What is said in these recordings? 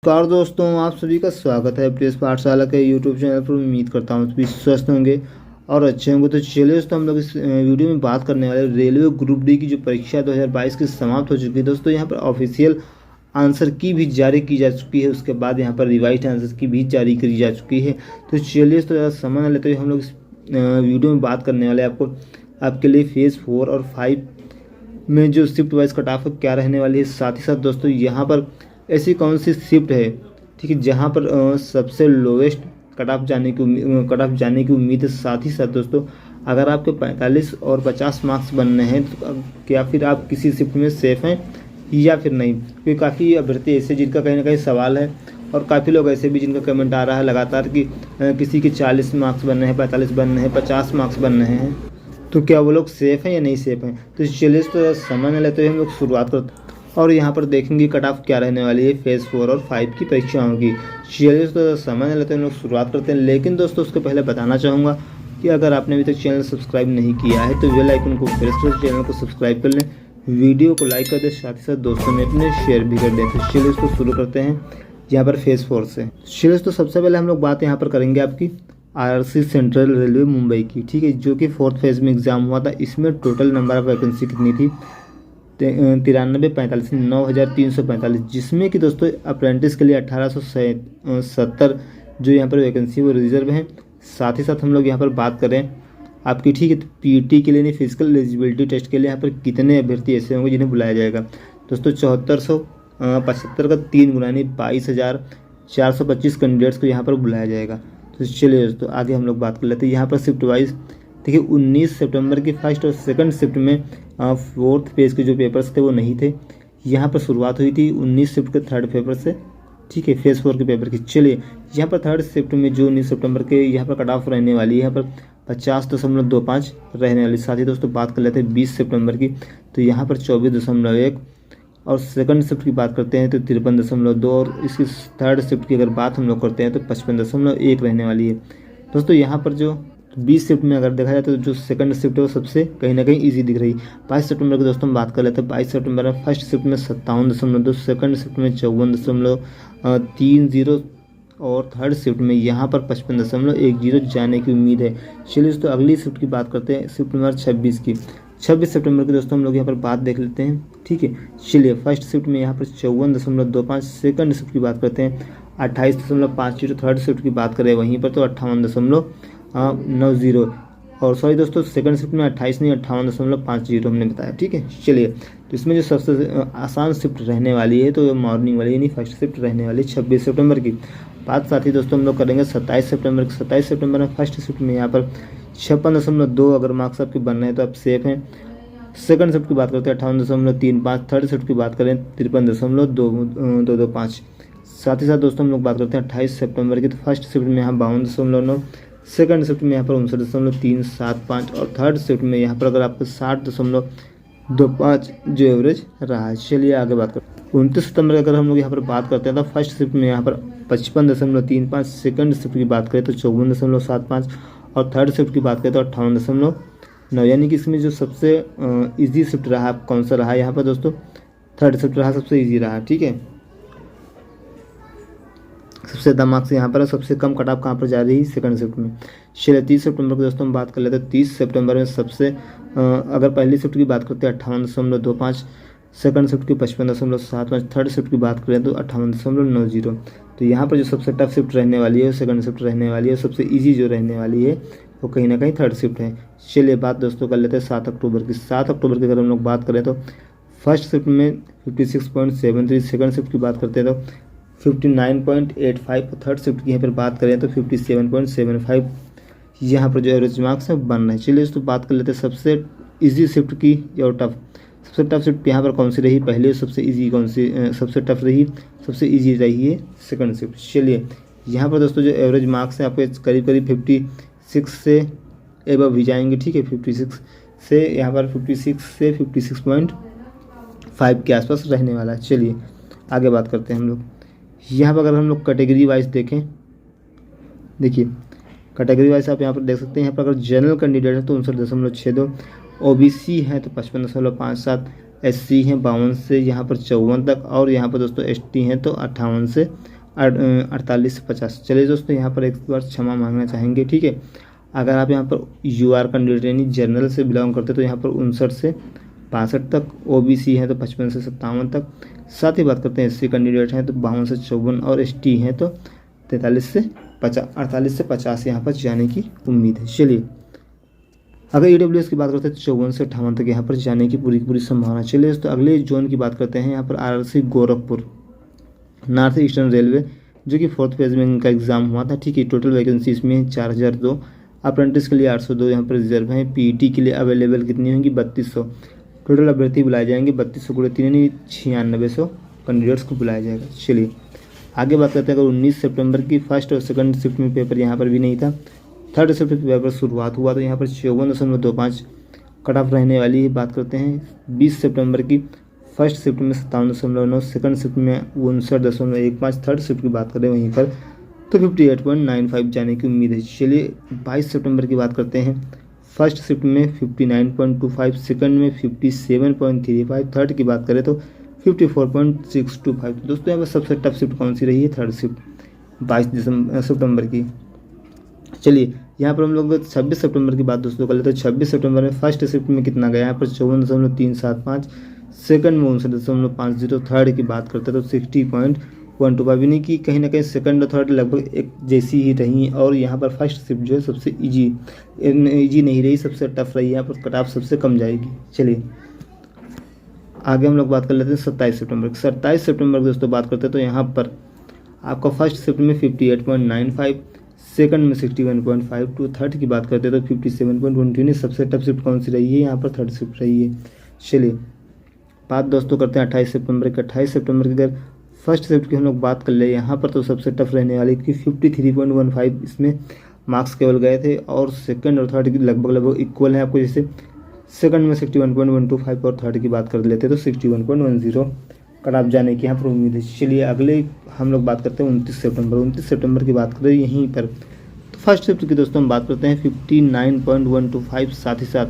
नमस्कार दोस्तों, आप सभी का स्वागत है प्रेस पाठशाला के यूट्यूब चैनल पर। उम्मीद करता हूँ सभी स्वस्थ होंगे और अच्छे होंगे। तो चलिए दोस्तों, हम लोग इस वीडियो में बात करने वाले रेलवे ग्रुप डी की जो परीक्षा 2022 की समाप्त हो चुकी है। दोस्तों यहाँ पर ऑफिशियल आंसर की भी जारी की जा चुकी है, उसके बाद यहाँ पर रिवाइज आंसर की भी जारी करी जा चुकी है। तो चलिए तो ज़्यादा समय न लेते हुए हम लोग इस वीडियो में बात करने वाले आपके लिए फेज़ 4 और 5 में जो शिफ्ट वाइज कट ऑफ क्या रहने वाली है। साथ ही साथ दोस्तों यहाँ पर ऐसी कौन सी शिफ्ट है, ठीक है, जहाँ पर सबसे लोवेस्ट कट ऑफ जाने की उम्मीद है। साथ ही साथ दोस्तों, अगर आपके 45 और 50 मार्क्स बनने हैं तो क्या फिर आप किसी शिफ्ट में सेफ हैं या फिर नहीं। क्योंकि काफ़ी अभ्यर्थी ऐसे जिनका कहीं ना कहीं सवाल है और काफ़ी लोग ऐसे भी जिनका कमेंट आ रहा है लगातार कि किसी के 40 मार्क्स बनने हैं, 45 बनने हैं, 50 मार्क्स बनने हैं, तो क्या वो लोग सेफ़ हैं या नहीं सेफ़ हैं। तो चलिए तो समय न लेते हुए हम लोग शुरुआत करते हैं और यहाँ पर देखेंगे कट ऑफ क्या रहने वाली है फेज़ 4 और 5 की परीक्षाओं की। चलिए तो समय न लेते हुए हम लोग शुरुआत करते हैं। लेकिन दोस्तों उसके पहले बताना चाहूँगा कि अगर आपने अभी तक चैनल सब्सक्राइब नहीं किया है तो बेल आइकन को प्रेस कर चैनल को सब्सक्राइब कर लें, वीडियो को लाइक कर दें, साथ ही साथ दोस्तों में अपने शेयर भी कर दें। तो चलिए इसको शुरू करते हैं यहाँ पर फेज़ 4 से। चलिए तो सबसे पहले हम लोग बात यहाँ पर करेंगे आपकी आरआरसी सेंट्रल रेलवे मुंबई की, ठीक है, जो कि 4th फेज़ में एग्ज़ाम हुआ था। इसमें टोटल नंबर ऑफ वैकेंसी कितनी थी? 9345 9345, जिसमें कि दोस्तों अप्रेंटिस के लिए 1870 जो यहाँ पर वैकेंसी वो रिजर्व हैं। साथ ही साथ हम लोग यहाँ पर बात करें आपकी, ठीक है, तो पीटी के लिए नहीं, फिजिकल एलिजिबिलिटी टेस्ट के लिए यहाँ पर कितने अभ्यर्थी ऐसे होंगे जिन्हें बुलाया जाएगा। दोस्तों 7475 का 3 गुना यानी 22,425 कैंडिडेट्स को यहाँ पर बुलाया जाएगा। तो चलिए दोस्तों आगे हम लोग बात कर लेते हैं यहाँ पर शिफ्ट वाइज। देखिए 19 सितंबर की फर्स्ट और सेकंड शिफ्ट में 4th फेज़ के जो पेपर्स थे वो नहीं थे। यहाँ पर शुरुआत हुई थी 19 शिफ्ट के 3rd पेपर से, ठीक है, फेज़ 4 के पेपर की। चलिए यहाँ पर 3rd शिफ्ट में जो 19 सितंबर के यहाँ पर कट ऑफ रहने वाली है, यहाँ पर 50.25 रहने वाली। साथ ही दोस्तों बात कर लेते हैं 20 सितंबर की, तो यहाँ पर 24.1 और सेकंड शिफ्ट की बात करते हैं तो 53.2 और इसकी 3rd शिफ्ट की अगर बात हम लोग करते हैं तो 55.1 रहने वाली है। दोस्तों यहाँ पर जो 20 शिफ्ट में अगर देखा जाए तो जो सेकंड शिफ्ट है वो सबसे कहीं ना कहीं इजी दिख रही। 22 सितंबर की दोस्तों हम बात कर लेते हैं। 22 सितंबर में फर्स्ट शिफ्ट में 57.2, सेकंड शिफ्ट में 54.30 और 3rd शिफ्ट में यहाँ पर 55.10 जाने की उम्मीद है। चलिए दोस्तों अगली शिफ्ट की बात करते हैं, शिफ्ट नंबर 26 की। 26 सितंबर की दोस्तों हम लोग यहाँ पर बात देख लेते हैं, ठीक है। चलिए फर्स्ट शिफ्ट में यहाँ पर 54.25, सेकंड शिफ्ट की बात करते हैं 28.50, 3rd शिफ्ट की बात करें वहीं पर तो 58.90 और सॉरी दोस्तों सेकंड शिफ्ट में 28 नहीं 58.50 हमने बताया, ठीक है। चलिए तो इसमें जो सबसे आसान शिफ्ट रहने वाली है तो मॉर्निंग वाली यानी फर्स्ट शिफ्ट रहने वाली है 26 सितंबर की बात। साथ ही दोस्तों हम लोग करेंगे 27 सितंबर की। 27 सितंबर में फर्स्ट शिफ्ट में यहाँ पर 56.2 अगर मार्क्स आपके बन रहे हैं तो आप सेफ हैं। सेकंड शिफ्ट की बात करते हैं 58.35, 3rd शिफ्ट की बात करें 53.225। साथ ही साथ दोस्तों हम लोग बात करते हैं 28 सितंबर की, तो फर्स्ट शिफ्ट में यहाँ 52.9, सेकंड शिफ्ट में यहाँ पर 59.375 और 3rd शिफ्ट में यहाँ पर अगर आपको 60.25 जो एवरेज रहा है। चलिए आगे बात करते हैं 29 सितंबर की अगर हम लोग यहाँ पर बात करते हैं तो फर्स्ट शिफ्ट में यहाँ पर 55.35, सेकंड शिफ्ट की बात करें तो 54.75 और 3rd शिफ्ट की बात करें तो 58.9, यानी कि इसमें जो सबसे इजी शिफ्ट रहा कौन सा रहा यहाँ पर दोस्तों? 3rd शिफ्ट रहा, सबसे इजी रहा, ठीक है। सबसे ज़्यादा मार्क्स यहाँ पर, सबसे कम कट ऑफ कहाँ पर जा रही है? सेकंड शिफ्ट में। चलिए 30 सितंबर को दोस्तों हम बात कर लेते हैं। 30 सितंबर में सबसे अगर पहली शिफ्ट की बात करते हैं 58.25, सेकंड शिफ्ट की 55.75, 3rd शिफ्ट की बात करें तो 58.90। तो यहाँ पर जो सबसे टफ शिफ्ट रहने वाली है सेकंड शिफ्ट रहने वाली है, सबसे ईजी जो रहने वाली है वो कहीं ना कहीं 3rd शिफ्ट है। चलिए बात दोस्तों कर लेते हैं 7 अक्टूबर की। 7 अक्टूबर की अगर हम लोग बात करें तो फर्स्ट शिफ्ट में 56.73, सेकंड शिफ्ट की बात करते हैं तो 59.85, 3rd शिफ्ट की यहाँ पर बात करें तो 57.75 यहाँ पर जो एवरेज मार्क्स है बन रहे हैं। चलिए दोस्तों बात कर लेते हैं सबसे इजी शिफ्ट की और टफ। सबसे टफ शिफ्ट यहाँ पर कौन सी रही? पहले सबसे इजी कौन सी सबसे टफ रही? सबसे इजी रही है सेकंड शिफ्ट। चलिए यहाँ पर दोस्तों जो एवरेज मार्क्स हैं आपके करीब करीब 56 से एबव भी जाएंगे, ठीक है। 56 से यहाँ पर 56 से 56.5 के आसपास रहने वाला है। चलिए आगे बात करते हैं हम लोग। यहाँ पर अगर हम लोग कैटेगरी वाइज देखें, देखिए कैटेगरी वाइज आप यहाँ पर देख सकते हैं। यहाँ पर अगर जनरल कैंडिडेट है तो 59.62, ओबीसी है तो 55.57, SC हैं 52 से यहाँ पर 54 तक, और यहाँ पर दोस्तों ST हैं तो 58 से 48 से 50। चलिए दोस्तों यहाँ पर एक बार क्षमा मांगना चाहेंगे, ठीक है। अगर आप यहाँ पर UR कैंडिडेट यानी जनरल से बिलोंग करते तो यहाँ पर 59 से 62 तक, OBC हैं तो 55 से 57 तक। साथ ही बात करते हैं SC कैंडिडेट हैं तो 52 से 54, और ST हैं तो 48 से 50 यहाँ पर जाने की उम्मीद है। चलिए अगर EWS की बात करते हैं तो 54 से 58 तक यहाँ पर जाने की पूरी संभावना। चलिए दोस्तों अगले जोन की बात करते हैं। यहाँ पर RRC Gorakhpur north eastern railway, जो कि 4th फेज में इनका एग्जाम हुआ था, ठीक है। टोटल वैकेंसी इसमें 4002, अप्रेंटिस के लिए 802 यहाँ पर रिजर्व हैं। PET के लिए अवेलेबल कितनी होंगी 3200। टोटल अभ्यर्थी बुलाए जाएंगे 3200 गुणे 3 यानी 9600 कैंडिडेट्स को बुलाया जाएगा। चलिए आगे बात करते हैं। अगर 19 सितंबर की फर्स्ट और सेकंड शिफ्ट में पेपर यहाँ पर भी नहीं था, थर्ड शिफ्ट में पेपर शुरुआत हुआ तो यहाँ पर 54.25 कट ऑफ रहने वाली है। बात करते हैं 20 सितंबर की फर्स्ट शिफ्ट में 57.9, सेकंड शिफ्ट में 59.15, थर्ड शिफ्ट की बात करें वहीं पर तो 58.95 जाने की उम्मीद है। चलिए 22 सितंबर की बात करते हैं। फर्स्ट शिफ्ट में 59.25, सेकंड में 57.35, थर्ड की बात करें तो 54.625। दोस्तों यहाँ पर सबसे टफ शिफ्ट कौन सी रही है? थर्ड शिफ्ट 22 सितंबर की। चलिए यहाँ पर हम लोग 26 सितंबर की बात दोस्तों कर लेते हैं। 26 सितंबर में फर्स्ट शिफ्ट में कितना गया? यहाँ पर 54.375, सेकंड में 59.50, थर्ड की बात करते हैं तो 60.125। यानी कि कहीं ना कहीं सेकंड और थर्ड लगभग एक जैसी ही रही, और यहाँ पर फर्स्ट शिफ्ट जो है सबसे ईजी नहीं रही, सबसे टफ रही। यहाँ पर कट ऑफ सबसे कम जाएगी। चलिए आगे हम लोग बात कर लेते हैं 27 सितंबर की। 27 सितंबर की दोस्तों बात करते हैं तो यहाँ पर आपका फर्स्ट शिफ्ट में 58.95, सेकंड में 61.52, थर्ड की बात करते हैं तो 57.20। सबसे टफ शिफ्ट कौन सी रही है? यहाँ पर थर्ड शिफ्ट रही है। चलिए बात दोस्तों करते हैं 28 सितंबर की। 28 सितंबर की अगर फर्स्ट शिफ्ट की हम लोग बात कर ले यहाँ पर तो सबसे टफ रहने वाली, क्योंकि 53.15 इसमें मार्क्स केवल गए थे, और सेकंड और थर्ड की लगभग इक्वल है आपको। जैसे सेकंड में 61.125 और थर्ड की बात कर लेते तो 61.10 कट ऑफ जाने की यहाँ पर उम्मीद है। चलिए अगले हम लोग बात करते हैं 29 सितंबर। 29 सितंबर की बात करें यहीं पर तो फर्स्ट शिफ्ट की दोस्तों हम बात करते हैं 59.125, साथ ही साथ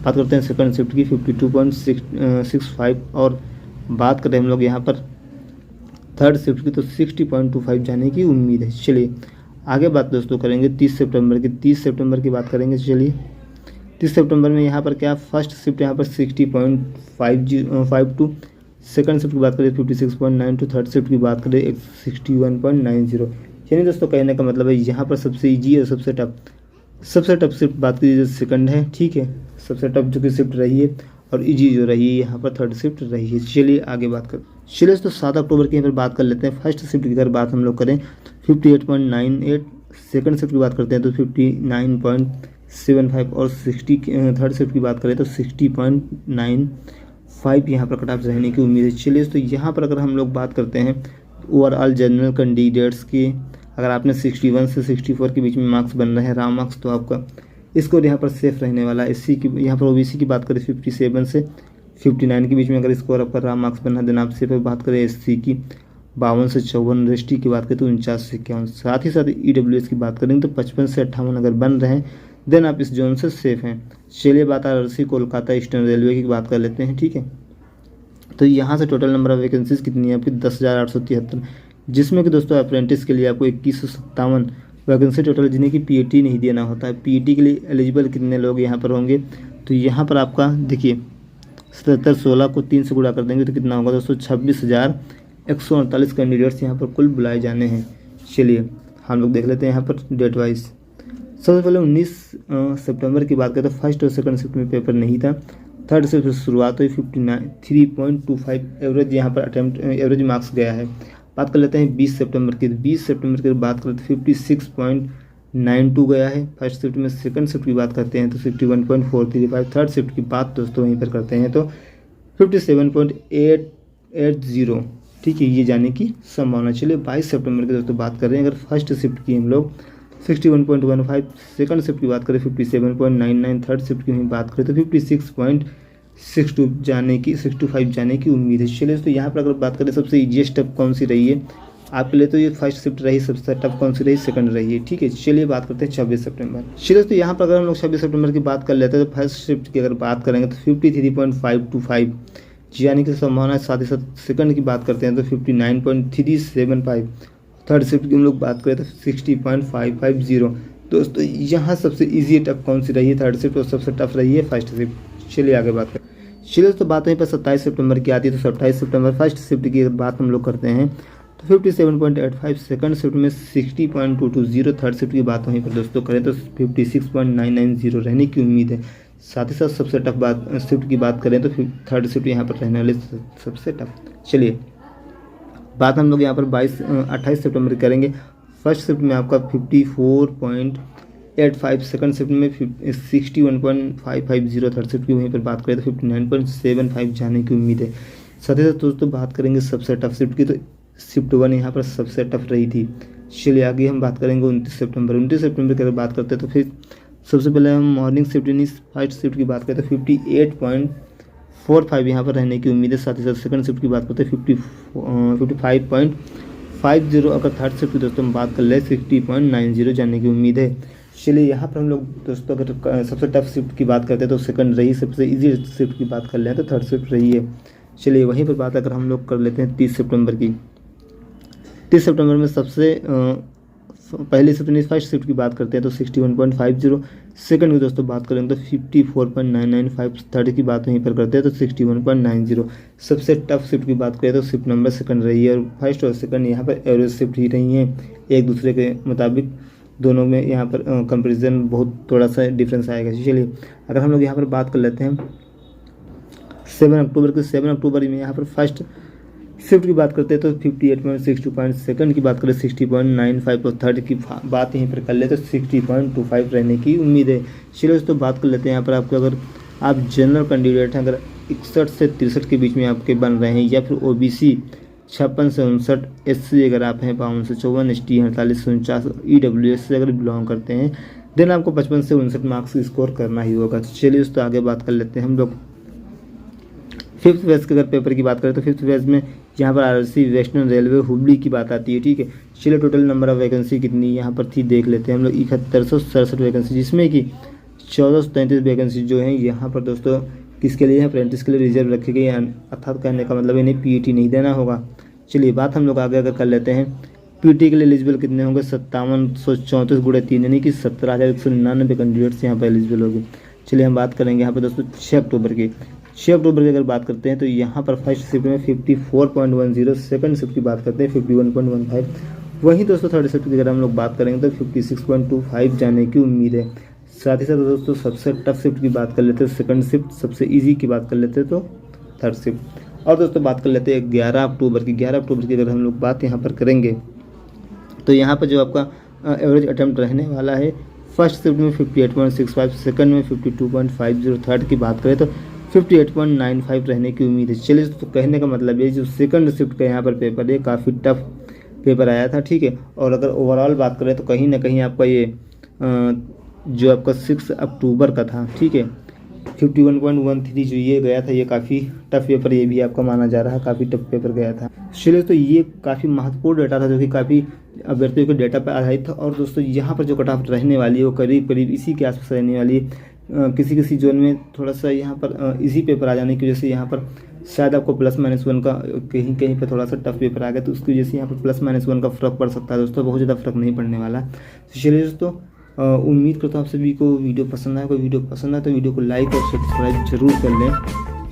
बात करते हैं सेकंड शिफ्ट की 52.65, और बात करें हम लोग यहाँ पर थर्ड शिफ्ट की तो 60.25 जाने की उम्मीद है। चलिए आगे बात दोस्तों करेंगे 30 सितंबर की। 30 सितंबर की बात करेंगे। चलिए 30 सितंबर में यहाँ पर क्या फर्स्ट शिफ्ट यहाँ पर 60.52, सेकंड शिफ्ट की बात करें 56.92, थर्ड शिफ्ट की बात करें 61.90। यानी दोस्तों कहने का मतलब है यहाँ पर सबसे ईजी और सबसे टफ शिफ्ट बात कीजिए सेकंड है, ठीक है। सबसे टफ जो कि शिफ्ट रही है और ईजी जो रही है यहाँ पर थर्ड शिफ्ट रही है। चलिए आगे बात करें। चलिए दोस्तों 7 अक्टूबर की यहाँ पर बात कर लेते हैं। फर्स्ट शिफ्ट की अगर बात हम लोग करें 58.98, सेकंड शिफ्ट की बात करते हैं तो 59.75, और 60 थर्ड शिफ्ट की बात करें तो 60.95 यहाँ पर कट ऑफ रहने की उम्मीद है। चलिए तो यहाँ पर अगर हम लोग बात करते हैं ओवरऑल जनरल कैंडिडेट्स की, अगर आपने 61 से 64 के बीच में मार्क्स बन रहे हैं रॉ मार्क्स, तो आपका स्कोर यहाँ पर सेफ रहने वाला है। SC की यहाँ पर OBC की बात करें 57 से 59 के बीच में अगर स्कोर आपका रॉ मार्क्स बनना, देन आप सेफ बात करें SC की 52 से 54, ST की बात करें तो 49 से 51, साथ ही साथ EWS की बात करेंगे तो 55 से 58 अगर बन रहे हैं देन आप इस जोन से सेफ हैं। चलिए बात RRC कोलकाता ईस्टर्न रेलवे की बात कर लेते हैं, ठीक है। तो यहाँ से टोटल नंबर ऑफ वैकेंसीज कितनी है आपकी 10,873, जिसमें कि दोस्तों अप्रेंटिस के लिए आपको 2157 वैकेंसी टोटल, जिन्हें कि PET नहीं देना होता है। PET के लिए एलिजिबल कितने लोग यहाँ पर होंगे? तो यहाँ पर आपका देखिए 77, 16 को 3 से गुणा कर देंगे तो कितना होगा दोस्तों? 26,148 कैंडिडेट्स यहाँ पर कुल बुलाए जाने हैं। चलिए हम लोग देख लेते हैं यहाँ पर डेट वाइज। सबसे पहले 19 सितंबर की बात करें तो फर्स्ट और सेकंड शिफ्ट में पेपर नहीं था। थर्ड शिफ्ट शुरुआत हुई 53.25 एवरेज यहाँ पर एवरेज मार्क्स गया है। बात कर लेते हैं 20 सितंबर की। 20 सितंबर की बात करें तो 56.92 गया है फर्स्ट शिफ्ट में। सेकंड शिफ्ट की बात करते हैं तो 61.435, थर्ड शिफ्ट की बात दोस्तों वहीं पर करते हैं तो 57.880, ठीक है, ये जाने की संभावना। चलिए 22 सितंबर की दोस्तों बात कर रहे हैं। अगर फर्स्ट शिफ्ट की हम लोग 61.15, सेकंड शिफ्ट की बात करें 57.99, थर्ड शिफ्ट की बात करें तो 56.65 जाने की उम्मीद है। चलिए तो यहाँ पर अगर बात करें सबसे ईजीएस्ट स्टेप कौन सी रही है आपके लिए, तो ये फर्स्ट शिफ्ट रही। सबसे टफ कौन सी रही? सेकंड रही है, ठीक है। चलिए बात करते हैं 26 सितंबर। चलिए तो यहाँ पर अगर हम लोग 26 सितंबर की बात कर लेते हैं तो फर्स्ट शिफ्ट की अगर बात करेंगे तो 53.525 जाने की संभावना है। साथ ही साथ सेकंड की बात करते हैं तो 59.375, थर्ड शिफ्ट की हम लोग बात करें तो 60.550। दोस्तों यहाँ सबसे ईजी टफ कौन सी रही है थर्ड शिफ्ट, और सबसे टफ रही है फर्स्ट शिफ्ट। चलिए आगे बात करें। चलिए तो बात वहीं पर 27 सितंबर की आती है। तो 27 सितंबर फर्स्ट शिफ्ट की बात हम लोग करते हैं तो 57.85, सेकंड शिफ्ट में 60.220, थर्ड शिफ्ट की बात वहीं पर दोस्तों करें तो 56.990 रहने की उम्मीद है। साथ ही साथ सबसे टफ बात शिफ्ट की बात करें तो थर्ड शिफ्ट यहाँ पर रहने वाले सबसे टफ। चलिए बात हम लोग यहाँ पर 28 सितंबर करेंगे। फर्स्ट शिफ्ट में आपका 54.85, सेकंड शिफ्ट में 61.550, थर्ड शिफ्ट की वहीं पर बात करें तो 59.75 जाने की उम्मीद है। साथ ही साथ दोस्तों बात करेंगे सबसे टफ शिफ्ट की, तो शिफ्ट 1 यहाँ पर सबसे टफ रही थी। चलिए आगे हम बात करेंगे 29 सितंबर। 29 सितंबर की अगर बात करते हैं तो फिर सबसे पहले हम मॉर्निंग शिफ्ट यानी फर्स्ट शिफ्ट की बात करते हैं तो 58.45 यहाँ पर रहने की उम्मीद है। साथ ही साथ सेकंड शिफ्ट की बात करते हैं 55.50, अगर थर्ड शिफ्ट की दोस्तों हम बात कर ले 60.90 जाने की उम्मीद है। चलिए यहाँ पर हम लोग दोस्तों अगर सबसे टफ शिफ्ट की बात करते हैं तो सेकंड रही, सबसे इजी शिफ्ट की बात कर लें तो थर्ड शिफ्ट रही है। चलिए वहीं पर बात अगर हम लोग कर लेते हैं 30 सितंबर की। 30 सितंबर में सबसे पहले शिफ्ट फर्स्ट शिफ्ट की बात करते हैं तो 61.50, सेकंड की दोस्तों बात करें तो 54.995, थर्ड की बात वहीं पर करते हैं तो 61.90। सबसे टफ शिफ्ट की बात करें तो शिफ्ट नंबर सेकंड रही है, और फर्स्ट और सेकंड यहाँ पर एवरेज शिफ्ट ही रही हैं एक दूसरे के मुताबिक। दोनों में यहाँ पर कंपेरिजन बहुत थोड़ा सा डिफरेंस आएगा। चलिए अगर हम लोग यहाँ पर बात कर लेते हैं 7 अक्टूबर की। 7 अक्टूबर में यहाँ पर फर्स्ट शिफ्ट की बात करते हैं तो 58.62, सेकंड की बात करें 60.95, और थर्ड की बात यहीं पर कर लेते तो 60.25 रहने की उम्मीद है। चलिए दोस्तों बात कर लेते हैं यहाँ पर आपको, अगर आप जनरल कैंडिडेट हैं, अगर 61 से 63 के बीच में आपके बन रहे हैं, या फिर OBC 56 से 59, SC अगर आप हैं 52 से 54, ST 48 से 49, EWS से अगर बिलोंग करते हैं देन आपको 55 से 59 मार्क्स स्कोर करना ही होगा। तो चलिए दोस्तों आगे बात कर लेते हैं हम लोग फिफ्थ फेज के अगर पेपर की बात करें तो फिफ्थ फेज में यहाँ पर RRC वेस्टर्न रेलवे हुबली की बात आती है। ठीक है, चलिए टोटल नंबर ऑफ वैकेंसी कितनी यहाँ पर थी देख लेते हैं हम लोग। 7167 वैकेंसी, जिसमें कि 1433 वैकेंसी जो है यहाँ पर दोस्तों किसके लिए, अप्रेंटिस के लिए रिजर्व रखी गई है। अर्थात कहने का मतलब इन्हें PET नहीं देना होगा। चलिए बात हम लोग आगे अगर कर लेते हैं PET के लिए एलिजिबल कितने होंगे, 5734 गुणे 3 यानी कि 17,199 कैंडिडेट्स यहाँ पर एलिजिबल होंगे। चलिए हम बात करेंगे यहाँ पर दोस्तों 6 अक्टूबर की। 6 अक्टूबर की अगर बात करते हैं तो यहाँ पर फर्स्ट शिफ्ट में 54.10, सेकंड शिफ्ट की बात करते हैं 51.15, वहीं दोस्तों थर्ड शिफ्ट की अगर हम लोग बात करेंगे तो 56.25 जाने की उम्मीद है। साथ ही साथ दोस्तों सबसे टफ शिफ्ट की बात कर लेते हैं सेकंड शिफ्ट, सबसे इजी की बात कर लेते हैं तो थर्ड शिफ्ट। और दोस्तों बात कर लेते हैं 11 अक्टूबर की। 11 अक्टूबर की अगर हम लोग बात यहाँ पर करेंगे तो यहाँ पर जो आपका एवरेज अटैम्प्ट रहने वाला है, फर्स्ट शिफ्ट में 58.65, सेकंड में 52.50, थर्ड की बात करें तो 58.95 रहने की उम्मीद है। चलिए तो कहने का मतलब ये जो सेकंड शिफ्ट का यहाँ पर पेपर है काफ़ी टफ पेपर आया था। ठीक है, और अगर ओवरऑल बात करें तो कहीं ना कहीं आपका ये जो आपका 6 अक्टूबर का था, ठीक है, 51.13 जो ये गया था, ये काफ़ी टफ पेपर ये भी आपका माना जा रहा है, काफ़ी टफ पेपर गया था। चलिए तो ये काफ़ी महत्वपूर्ण डाटा था जो कि काफ़ी अभ्यर्थियों के डाटा पर आधारित था। और दोस्तों यहाँ पर जो कट ऑफ रहने वाली है वो करीब करीब इसी के आसपास रहने वाली है। किसी किसी जोन में थोड़ा सा यहाँ पर इजी पेपर आ जाने की वजह से यहाँ पर शायद आपको +-1 का कहीं कहीं पर थोड़ा सा टफ पेपर आ गया, तो उसकी वजह से यहाँ पर +-1 का फ़र्क पड़ सकता है दोस्तों, बहुत ज़्यादा फर्क नहीं पड़ने वाला। तो चलिए दोस्तों उम्मीद करता हूँ आप सभी को वीडियो पसंद आए। कोई वीडियो पसंद आए तो वीडियो को लाइक और सब्सक्राइब जरूर कर लें।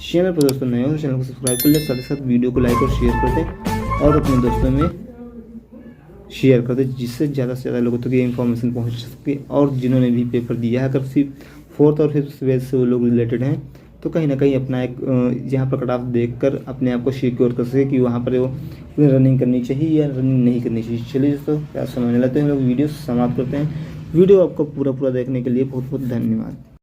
चैनल पर दोस्तों नए हो तो चैनल को सब्सक्राइब कर लें, साथ ही साथ वीडियो को लाइक और शेयर कर दें और अपने दोस्तों में शेयर कर दें, जिससे ज़्यादा से ज़्यादा लोगों तक ये इन्फॉर्मेशन पहुँच सके। और जिन्होंने भी पेपर दिया है, अगर सिर्फ 4th और 5th फेज से वो लोग रिलेटेड हैं तो कहीं ना कहीं अपना एक यहाँ पर कट ऑफ देखकर अपने आप को सिक्योर कर सके कि वहाँ पर वो रनिंग करनी चाहिए या रनिंग नहीं करनी चाहिए। चलिए दोस्तों क्या समझने लगते हैं हम लोग वीडियो समाप्त करते हैं। वीडियो आपको पूरा देखने के लिए बहुत बहुत धन्यवाद।